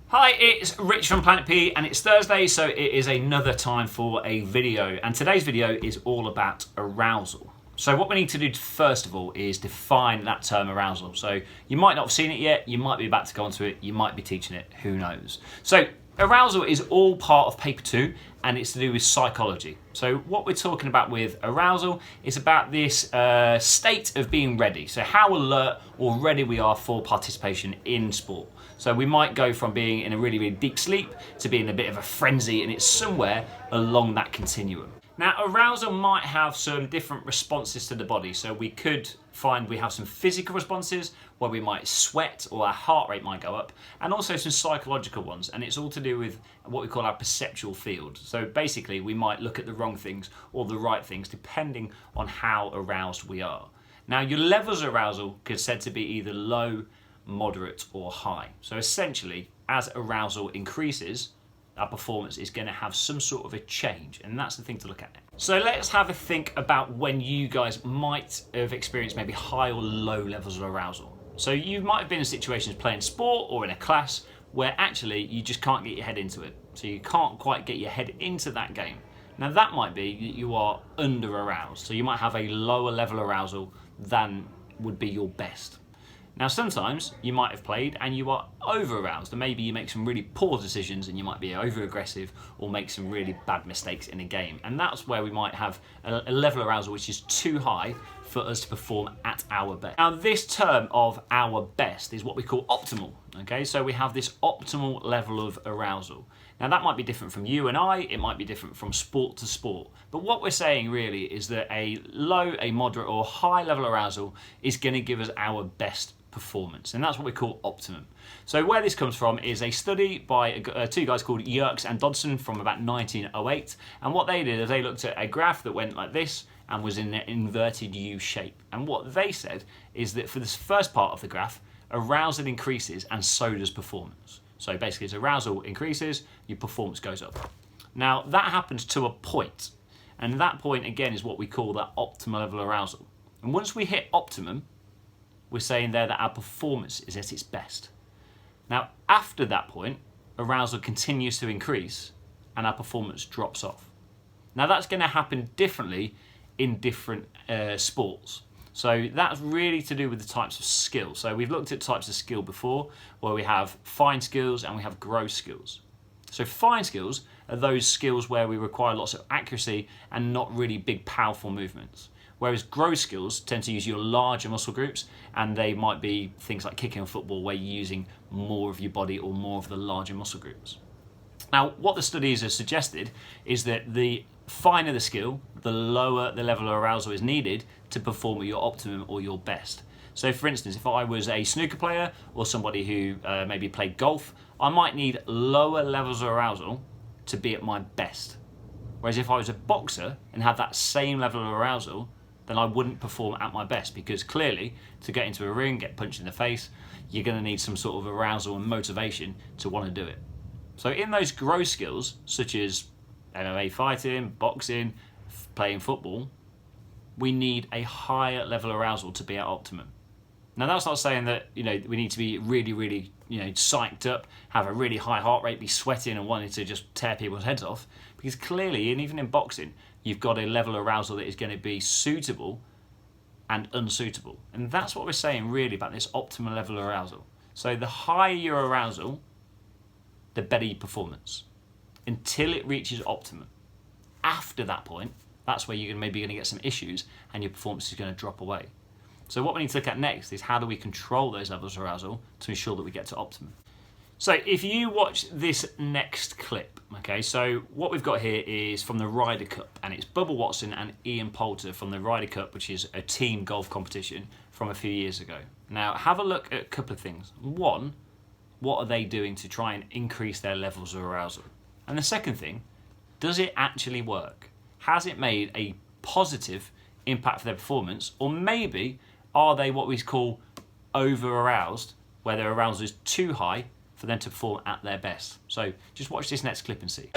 Hi, it's Rich from Planet PE and it's Thursday, so it is another time for a video. And today's video is all about arousal. So what we need to do first of all is define that term arousal. So you might not have seen it yet, you might be about to go onto it, you might be teaching it, who knows. So arousal is all part of paper 2 and it's to do with psychology. So what we're talking about with arousal is about this state of being ready. So how alert or ready we are for participation in sport. So we might go from being in a really, really deep sleep to being a bit of a frenzy, and it's somewhere along that continuum. Now, arousal might have some different responses to the body. So we could find we have some physical responses where we might sweat or our heart rate might go up, and also some psychological ones. And it's all to do with what we call our perceptual field. So basically, we might look at the wrong things or the right things depending on how aroused we are. Now, your levels of arousal could said to be either low, moderate or high. So essentially, as arousal increases, our performance is going to have some sort of a change, and that's the thing to look at. So let's have a think about when you guys might have experienced maybe high or low levels of arousal. So you might have been in situations playing sport or in a class where actually you just can't get your head into it. So you can't quite get your head into that game. Now that might be that you are under aroused. So you might have a lower level arousal than would be your best. Now sometimes you might have played and you are over aroused, and maybe you make some really poor decisions and you might be over aggressive or make some really bad mistakes in a game, and that's where we might have a level of arousal which is too high for us to perform at our best. Now this term of our best is what we call optimal, okay? So we have this optimal level of arousal. Now that might be different from you and I, it might be different from sport to sport, but what we're saying really is that a low, a moderate or high level of arousal is going to give us our best performance, and that's what we call optimum. So where this comes from is a study by two guys called Yerkes and Dodson from about 1908, and what they did is they looked at a graph that went like this and was in an inverted U shape, and what they said is that for this first part of the graph, arousal increases and so does performance. So basically as arousal increases, your performance goes up. Now that happens to a point, and that point again is what we call that optimal level of arousal, and once we hit optimum, we're saying there that our performance is at its best. Now, after that point, arousal continues to increase and our performance drops off. Now, that's going to happen differently in different sports. So that's really to do with the types of skill. So we've looked at types of skill before, where we have fine skills and we have gross skills. So fine skills are those skills where we require lots of accuracy and not really big, powerful movements. Whereas gross skills tend to use your larger muscle groups, and they might be things like kicking a football where you're using more of your body or more of the larger muscle groups. Now, what the studies have suggested is that the finer the skill, the lower the level of arousal is needed to perform at your optimum or your best. So for instance, if I was a snooker player or somebody who maybe played golf, I might need lower levels of arousal to be at my best. Whereas if I was a boxer and had that same level of arousal, then I wouldn't perform at my best, because clearly to get into a ring, get punched in the face, you're going to need some sort of arousal and motivation to want to do it. So in those gross skills, such as MMA fighting, boxing, playing football, we need a higher level of arousal to be at optimum. Now that's not saying that we need to be really, really psyched up, have a really high heart rate, be sweating and wanting to just tear people's heads off, because clearly, and even in boxing, you've got a level of arousal that is going to be suitable and unsuitable. And that's what we're saying really about this optimal level of arousal. So the higher your arousal, the better your performance, until it reaches optimum. After that point, that's where you're maybe going to get some issues and your performance is going to drop away. So what we need to look at next is how do we control those levels of arousal to ensure that we get to optimum. So if you watch this next clip, okay, so what we've got here is from the Ryder Cup, and it's Bubba Watson and Ian Poulter from the Ryder Cup, which is a team golf competition from a few years ago. Now have a look at a couple of things. One, what are they doing to try and increase their levels of arousal? And the second thing, does it actually work? Has it made a positive impact for their performance, or maybe are they what we call over-aroused, where their arousal is too high for them to perform at their best? So just watch this next clip and see.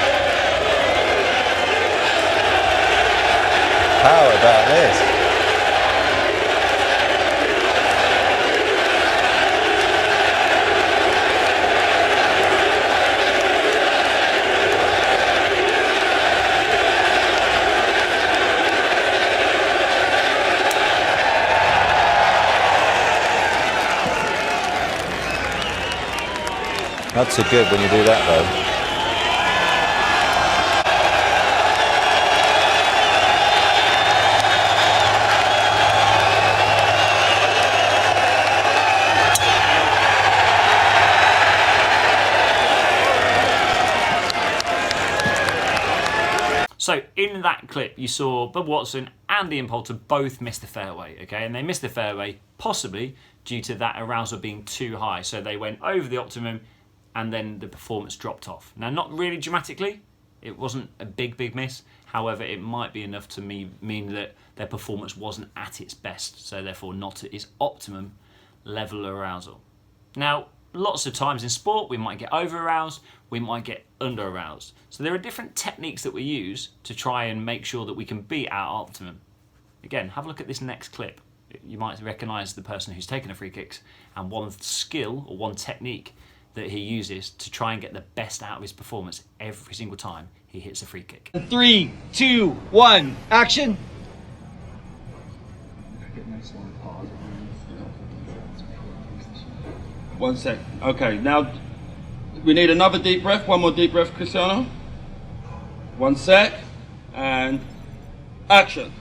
How about this? Not so good when you do that though. So in that clip, you saw Bob Watson and Ian Poulter both missed the fairway, okay? And they missed the fairway possibly due to that arousal being too high. So they went over the optimum and then the performance dropped off. Now, not really dramatically. It wasn't a big miss. However, it might be enough to mean that their performance wasn't at its best. So therefore not at its optimum level of arousal. Now, lots of times in sport, we might get over-aroused, we might get under-aroused. So there are different techniques that we use to try and make sure that we can be at our optimum. Again, have a look at this next clip. You might recognise the person who's taken the free kicks and one skill or one technique that he uses to try and get the best out of his performance every single time he hits a free kick. 3, 2, 1, action! One sec. Okay, now we need another deep breath. One more deep breath, Cristiano. One sec. And action.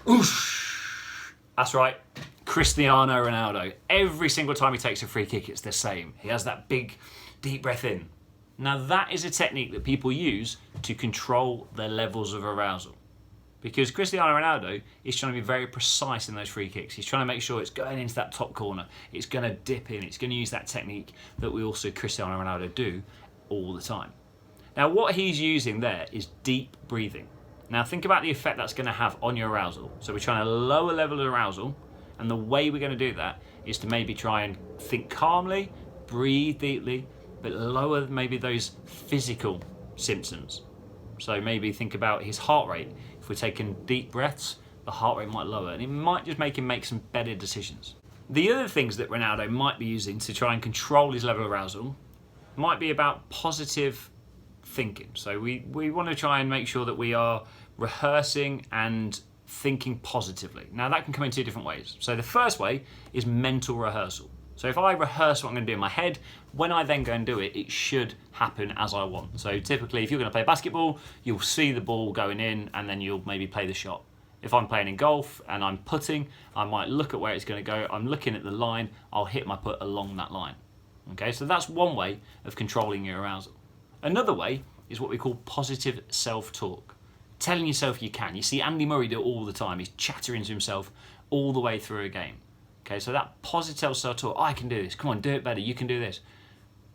Oosh. That's right. Cristiano Ronaldo. Every single time he takes a free kick, it's the same. He has that big, deep breath in. Now that is a technique that people use to control their levels of arousal. Because Cristiano Ronaldo is trying to be very precise in those free kicks. He's trying to make sure it's going into that top corner. It's going to dip in. It's going to use that technique that we also Cristiano Ronaldo do all the time. Now what he's using there is deep breathing. Now think about the effect that's going to have on your arousal. So we're trying to lower level of arousal, and the way we're going to do that is to maybe try and think calmly, breathe deeply, but lower maybe those physical symptoms. So maybe think about his heart rate. If we're taking deep breaths, the heart rate might lower, and it might just make him make some better decisions. The other things that Ronaldo might be using to try and control his level of arousal might be about positive thinking. So we want to try and make sure that we are rehearsing and thinking positively. Now that can come in two different ways. So the first way is mental rehearsal. So if I rehearse what I'm going to do in my head, when I then go and do it, it should happen as I want. So typically, if you're going to play basketball, you'll see the ball going in and then you'll maybe play the shot. If I'm playing in golf and I'm putting, I might look at where it's going to go. I'm looking at the line, I'll hit my putt along that line. Okay, so that's one way of controlling your arousal. Another way is what we call positive self-talk. Telling yourself you can. You see Andy Murray do it all the time. He's chattering to himself all the way through a game. Okay, so that positive self-talk, I can do this, come on, do it better, you can do this.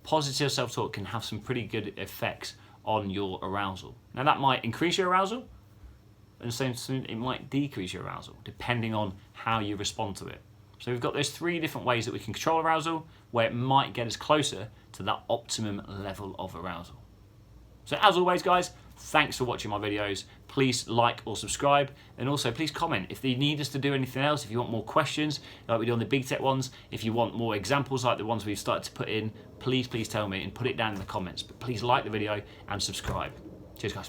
Positive self-talk can have some pretty good effects on your arousal. Now that might increase your arousal, and same it might decrease your arousal, depending on how you respond to it. So we've got those three different ways that we can control arousal, where it might get us closer to that optimum level of arousal. So as always, guys, thanks for watching my videos. Please like or subscribe, and also please comment if you need us to do anything else, if you want more questions like we do on the big tech ones, if you want more examples like the ones we've started to put in, please tell me and put it down in the comments. But please like the video and subscribe. Cheers, guys.